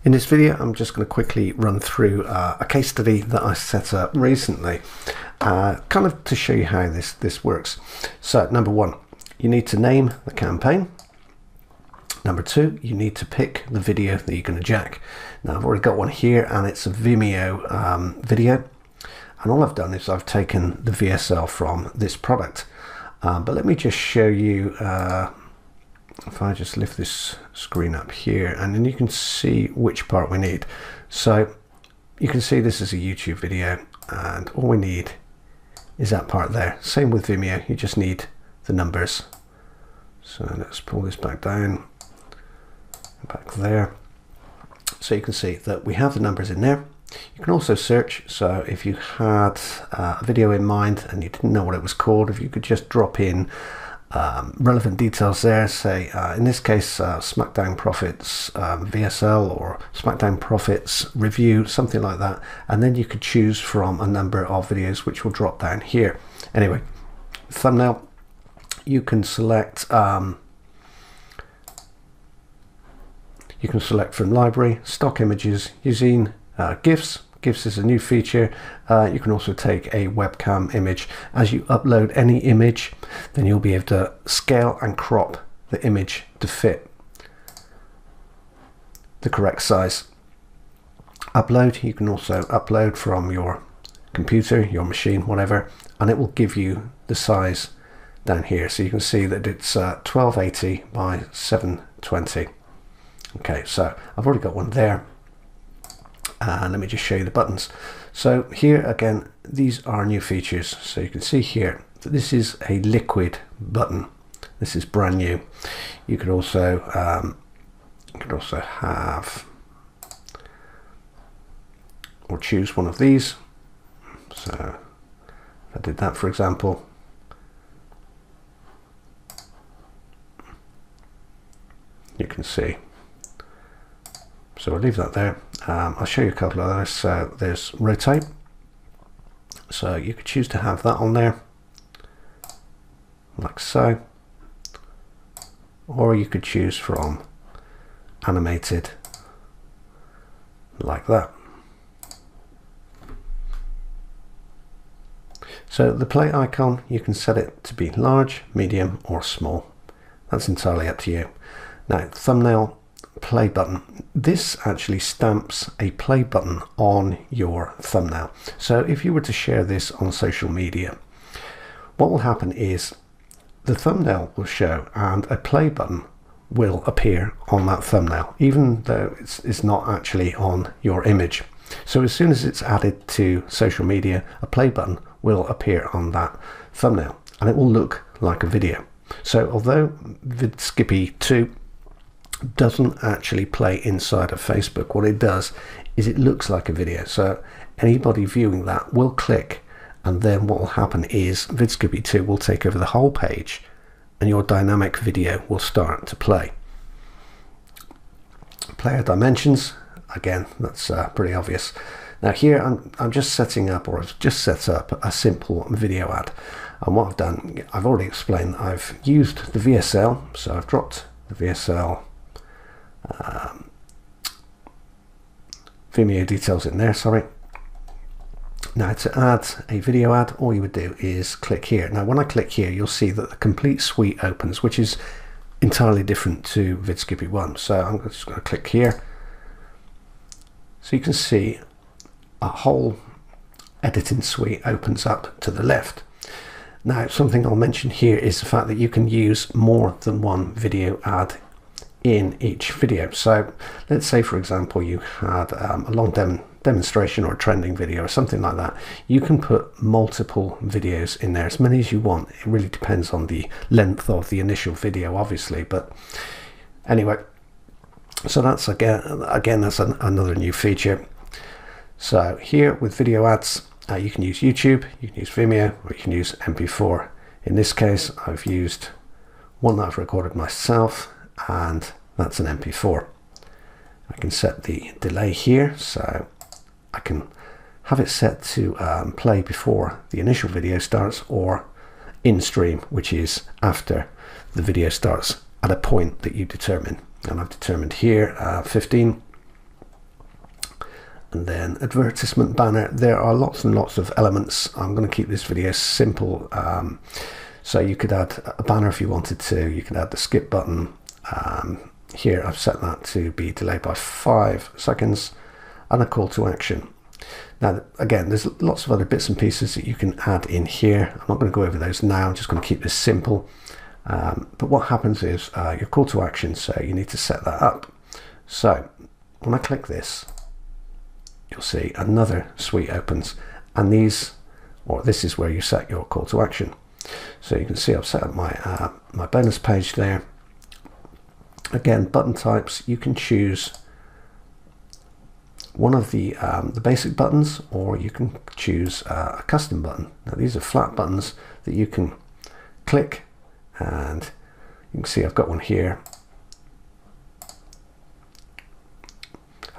In this video, I'm just going to quickly run through a case study that I set up recently, kind of to show you how this works. So number one, you need to name the campaign. Number two, you need to pick the video that you're going to jack. Now I've already got one here and it's a Vimeo video. And all I've done is I've taken the VSL from this product. But let me just show you, if I just lift this screen up here, and then you can see which part we need. So you can see this is a YouTube video and all we need is that part there. Same with Vimeo, you just need the numbers. So let's pull this back down, back there. So you can see that we have the numbers in there. You can also search, so if you had a video in mind and you didn't know what it was called, if you could just drop in relevant details there, say in this case SmackDown Profits VSL or SmackDown Profits review, something like that, and then you could choose from a number of videos which will drop down here. Anyway, thumbnail, you can select from library, stock images, using GIFs. GIFs is a new feature. You can also take a webcam image. As you upload any image, then you'll be able to scale and crop the image to fit the correct size. Upload, you can also upload from your computer, your machine, whatever, and it will give you the size down here. So you can see that it's 1280 by 720. Okay, so I've already got one there. And let me just show you the buttons. So here again, these are new features. So you can see here that this is a liquid button. This is brand new. You could also have or choose one of these. So if I did that, for example, you can see. So I'll leave that there. I'll show you a couple of others. So there's rotate. So you could choose to have that on there, like so. Or you could choose from animated, like that. So the play icon, you can set it to be large, medium, or small. That's entirely up to you. Now, thumbnail play button. This actually stamps a play button on your thumbnail. So if you were to share this on social media, what will happen is the thumbnail will show and a play button will appear on that thumbnail, even though it's not actually on your image. So as soon as it's added to social media, a play button will appear on that thumbnail and it will look like a video. So although VidSkippy 2 doesn't actually play inside of Facebook, what it does is it looks like a video. So anybody viewing that will click, and then what will happen is VidSkippy 2 will take over the whole page and your dynamic video will start to play. Player dimensions, again, that's pretty obvious. Now here I'm just setting up, or I've just set up a simple video ad, and what I've done, I've already explained, I've used the VSL, so I've dropped the VSL Vimeo details in there, sorry. Now to add a video ad, all you would do is click here. Now when I click here, you'll see that the complete suite opens, which is entirely different to VidSkippy 1. So I'm just going to click here. So you can see a whole editing suite opens up to the left. Now something I'll mention here is the fact that you can use more than one video ad in each video. So let's say, for example, you had a long demonstration or a trending video or something like that. You can put multiple videos in there, as many as you want. It really depends on the length of the initial video, obviously, but anyway, so that's again that's another new feature. So here with video ads, you can use YouTube, you can use Vimeo, or you can use MP4. In this case, I've used one that I've recorded myself, and that's an MP4. I can set the delay here, so I can have it set to play before the initial video starts, or in stream, which is after the video starts at a point that you determine. And I've determined here 15. and then advertisement banner. There are lots and lots of elements. I'm going to keep this video simple. So you could add a banner if you wanted to. You could add the skip button. Here I've set that to be delayed by 5 seconds, and a call to action. Now again, there's lots of other bits and pieces that you can add in here. I'm not going to go over those now. I'm just going to keep this simple. But what happens is your call to action, so you need to set that up. So when I click this, you'll see another suite opens, and this is where you set your call to action. So you can see I've set up my my bonus page there. Again, button types, you can choose one of the basic buttons, or you can choose a custom button. Now these are flat buttons that you can click, and you can see I've got one here.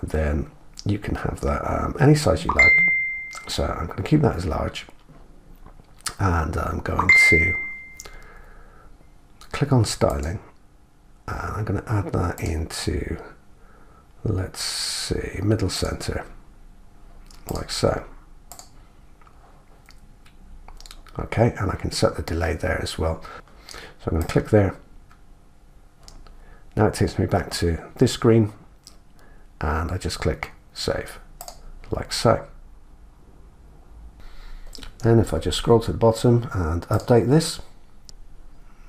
And then you can have that any size you like. So I'm going to keep that as large, and I'm going to click on styling, and I'm going to add that into, let's see, middle center, like so. Okay, and I can set the delay there as well. So I'm going to click there. Now it takes me back to this screen, and I just click save, like so. Then if I just scroll to the bottom and update this,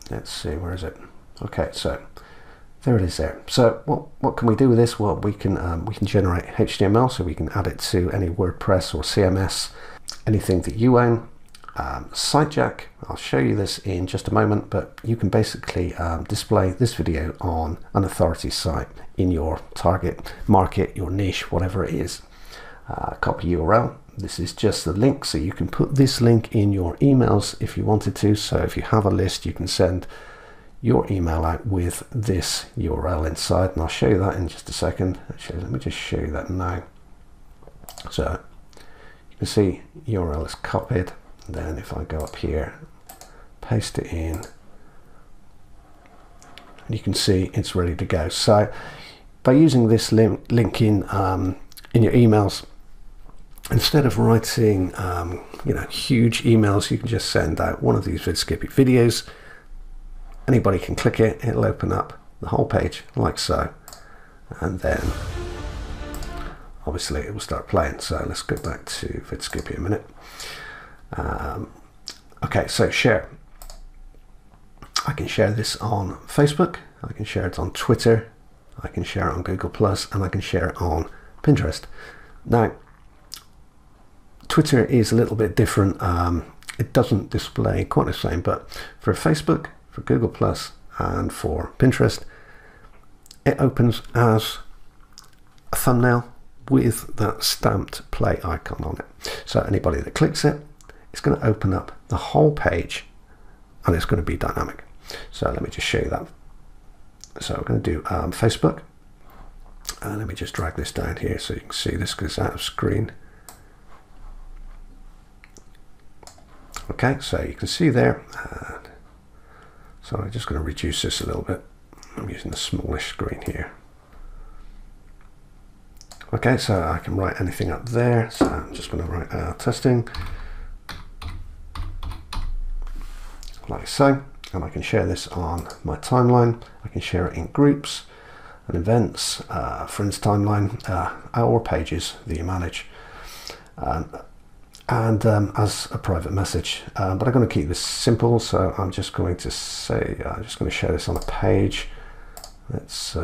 let's see, where is it? Okay, so there it is there. So what can we do with this? Well, we can generate HTML, so we can add it to any WordPress or CMS, anything that you own. SiteJack, I'll show you this in just a moment, but you can basically display this video on an authority site in your target market, your niche, whatever it is. Copy URL. This is just the link, so you can put this link in your emails if you wanted to. So if you have a list, you can send your email out with this URL inside, and I'll show you that in just a second. Actually, let me just show you that now. So you can see URL is copied. Then if I go up here, paste it in, and you can see it's ready to go. So by using this link in your emails, instead of writing huge emails, you can just send out one of these VidSkippy videos. Anybody can click it, it'll open up the whole page like so, and then obviously it will start playing. So let's go back to VidSkippy a minute. Okay, so share. I can share this on Facebook, I can share it on Twitter, I can share it on Google+, and I can share it on Pinterest. Now, Twitter is a little bit different. It doesn't display quite the same, but for Facebook, for Google+, and for Pinterest, it opens as a thumbnail with that stamped play icon on it. So anybody that clicks it, it's going to open up the whole page, and it's going to be dynamic. So let me just show you that. So we're going to do Facebook, and let me just drag this down here so you can see this goes out of screen. Okay, so you can see there. So I'm just going to reduce this a little bit. I'm using the smallish screen here. Okay, so I can write anything up there. So I'm just going to write testing, like so, and I can share this on my timeline. I can share it in groups and events, friends timeline, or pages that you manage, and as a private message. But I'm going to keep this simple, so I'm just going to say, I'm just going to share this on a page. Let's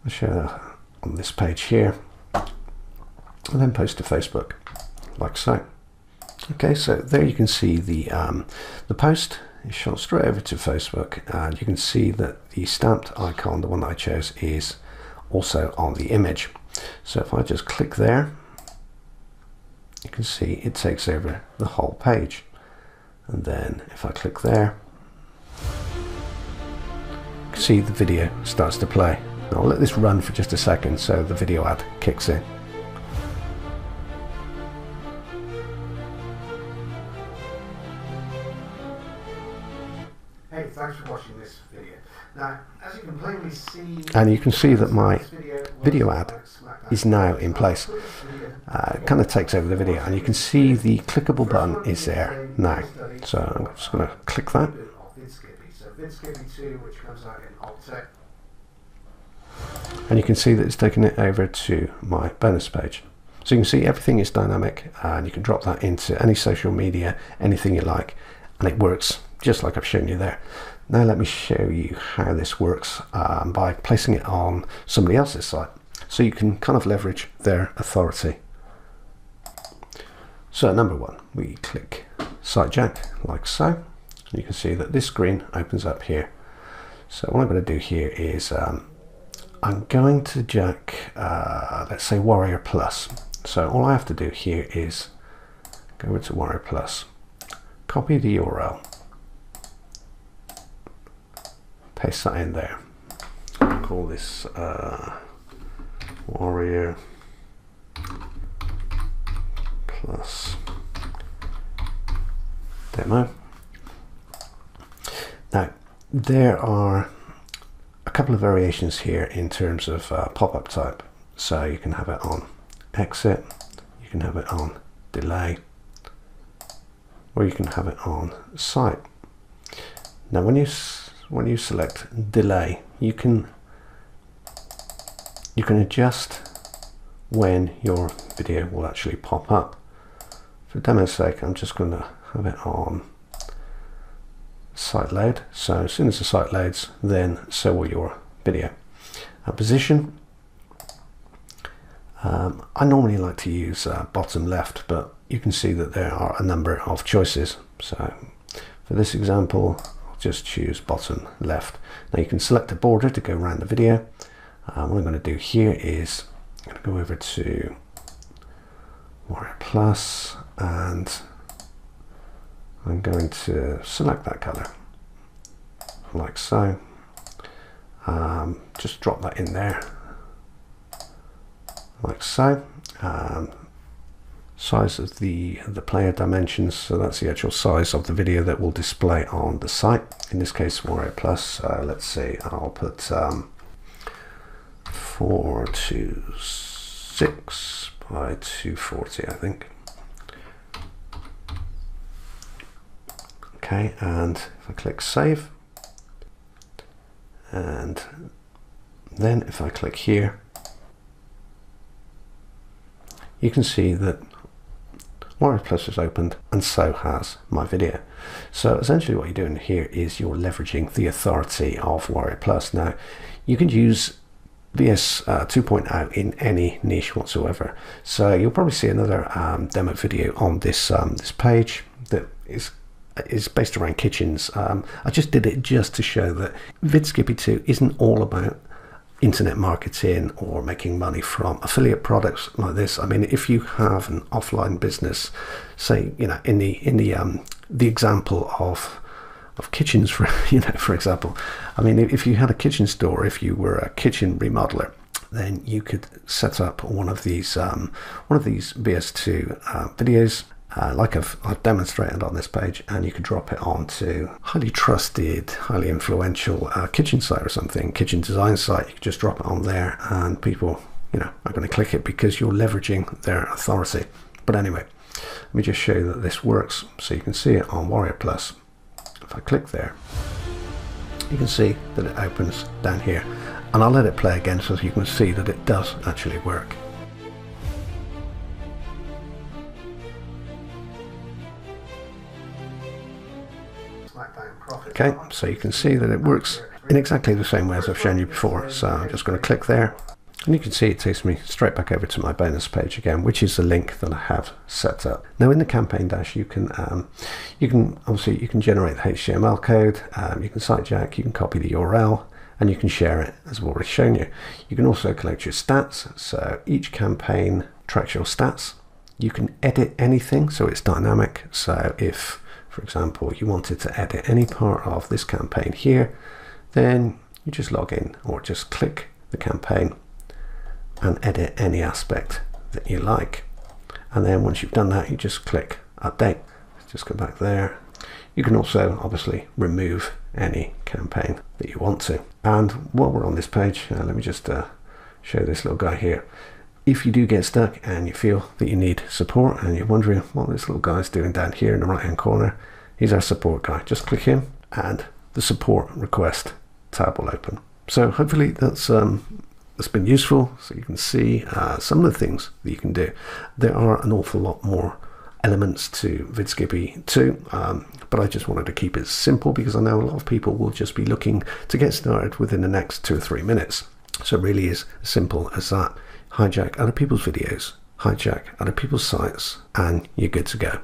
share on this page here, and then post to Facebook, like so. Okay, so there you can see the post is shot straight over to Facebook, and you can see that the stamped icon, the one that I chose, is also on the image. So if I just click there, you can see it takes over the whole page. And then if I click there, you can see the video starts to play. Now I'll let this run for just a second so the video ad kicks in. Hey, thanks for watching this video. Now, as you can plainly see, and you can see that my video ad is now in place. It kind of takes over the video, and you can see the clickable button is there now. So I'm just going to click that. And you can see that it's taken it over to my bonus page. So you can see everything is dynamic, and you can drop that into any social media, anything you like, and it works just like I've shown you there. Now let me show you how this works by placing it on somebody else's site, so you can kind of leverage their authority. So number one, we click Site Jack like so, and you can see that this screen opens up here. So what I'm going to do here is I'm going to jack, let's say Warrior Plus. So all I have to do here is go over to Warrior Plus, copy the URL, paste that in there. I'll call this Warrior Plus demo. Now there are a couple of variations here in terms of pop-up type. So you can have it on exit, you can have it on delay, or you can have it on site. Now when you select delay, you can adjust when your video will actually pop up. For demo's sake, I'm just going to have it on site load. So as soon as the site loads, then so will your video. Position, I normally like to use bottom left, but you can see that there are a number of choices. So for this example, I'll just choose bottom left. Now you can select a border to go around the video. What I'm going to do here is I'm going to go over to Warrior Plus, and I'm going to select that color like so. Just drop that in there like so. Size of the player dimensions, so that's the actual size of the video that will display on the site. In this case, Warrior Plus, let's say I'll put 426 by 240, I think. Okay, and if I click save, and then if I click here, you can see that Warrior Plus is opened, and so has my video. So essentially what you're doing here is you're leveraging the authority of Warrior Plus. Now you can use VS 2.0 in any niche whatsoever. So you'll probably see another demo video on this this page that is based around kitchens. I just did it just to show that VidSkippy 2 isn't all about internet marketing or making money from affiliate products like this. I mean, if you have an offline business, say, you know, in the example of kitchens, for for example, I mean, if you had a kitchen store, if you were a kitchen remodeler, then you could set up one of these VS2 videos, like I've demonstrated on this page, and you could drop it onto highly trusted, highly influential kitchen site or something, kitchen design site. You could just drop it on there, and people, are going to click it because you're leveraging their authority. But anyway, let me just show you that this works, so you can see it on Warrior Plus. If I click there, you can see that it opens down here, and I'll let it play again so you can see that it does actually work. Okay, so you can see that it works in exactly the same way as I've shown you before. So I'm just going to click there, and you can see it takes me straight back over to my bonus page again, which is the link that I have set up. Now in the campaign dash, you can generate the HTML code, you can site jack, you can copy the URL, and you can share it, as I've already shown you. You can also collect your stats, so each campaign tracks your stats. You can edit anything, so it's dynamic. So if, for example, you wanted to edit any part of this campaign here, then you just log in or just click the campaign and edit any aspect that you like. And then once you've done that, you just click update. Just go back there. You can also obviously remove any campaign that you want to. And while we're on this page, let me just show this little guy here. if you do get stuck and you feel that you need support and you're wondering what this little guy's doing down here in the right hand corner, he's our support guy. Just click him and the support request tab will open. So hopefully that's been useful, so you can see some of the things that you can do. There are an awful lot more elements to VidSkippy too, but I just wanted to keep it simple because I know a lot of people will just be looking to get started within the next 2 or 3 minutes. So it really is as simple as that. Hijack other people's videos, hijack other people's sites, and you're good to go.